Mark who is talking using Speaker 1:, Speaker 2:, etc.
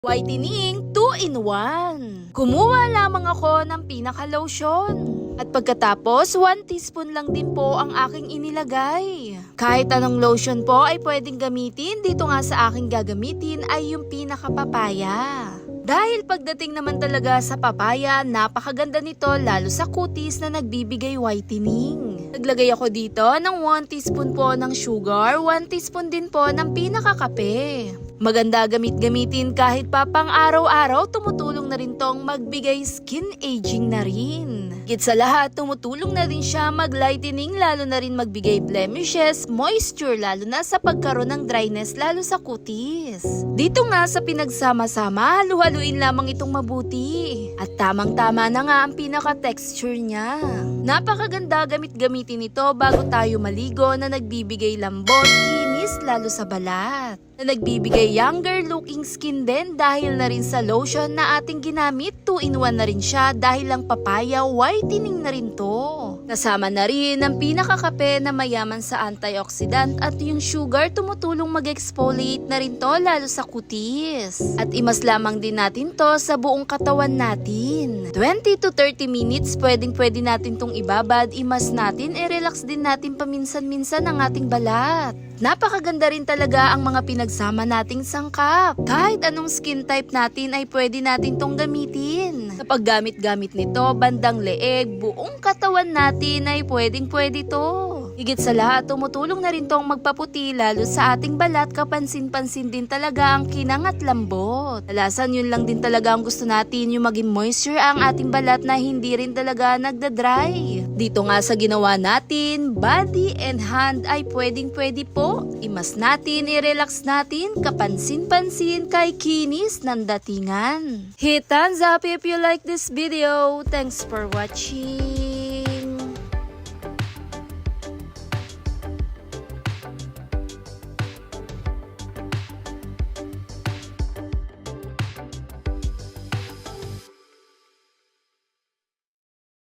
Speaker 1: Whitening 2-in-1. Kumuha lamang ako ng pinaka-lotion. At pagkatapos, 1 teaspoon lang din po ang aking inilagay. Kahit anong lotion po ay pwedeng gamitin, dito nga sa aking gagamitin ay yung pinaka-papaya. Dahil pagdating naman talaga sa papaya, napakaganda nito lalo sa kutis na nagbibigay whitening. Naglagay ako dito ng 1 teaspoon po ng sugar, 1 teaspoon din po ng pinakakape. Maganda gamitin kahit pa pang araw-araw, tumutulong na rin tong magbigay skin aging na rin. Higit sa lahat, tumutulong na rin siya mag-lightening lalo na rin magbigay blemishes, moisture lalo na sa pagkaroon ng dryness lalo sa kutis. Dito nga sa pinagsama-sama, halu-haluin lamang itong mabuti. At tamang-tama na nga ang pinaka-texture niya. Napakaganda gamitin ito bago tayo maligo na nagbibigay lambot, kinis lalo sa balat. Na nagbibigay younger looking skin din dahil na rin sa lotion na ating ginamit, 2-in-1 na rin siya dahil lang papaya whitening na rin to. Kasama na rin ang pinakakape na mayaman sa antioxidant at yung sugar tumutulong mag-exfoliate na rin to lalo sa kutis. At imas lamang din natin to sa buong katawan natin. 20 to 30 minutes pwede natin tong ibabad, imas natin, i-relax din natin paminsan-minsan ang ating balat. Napakaganda rin talaga ang mga pinagsama nating sangkap. Kahit anong skin type natin ay pwede natin tong gamitin. Kapag gamit nito, bandang leeg, buong katawan natin ay pwede to. Higit sa lahat, tumutulong na rin tong magpaputi lalo sa ating balat, kapansin-pansin din talaga ang kinang at lambot. Alasan yun lang din talaga ang gusto natin, yung maging moisture ang ating balat na hindi rin talaga nagda-dry. Dito nga sa ginawa natin, body and hand ay pwede po. Imas natin, i-relax natin, kapansin-pansin kay kinis ng datingan. Hit thumbs up if you like this video. Thanks for watching.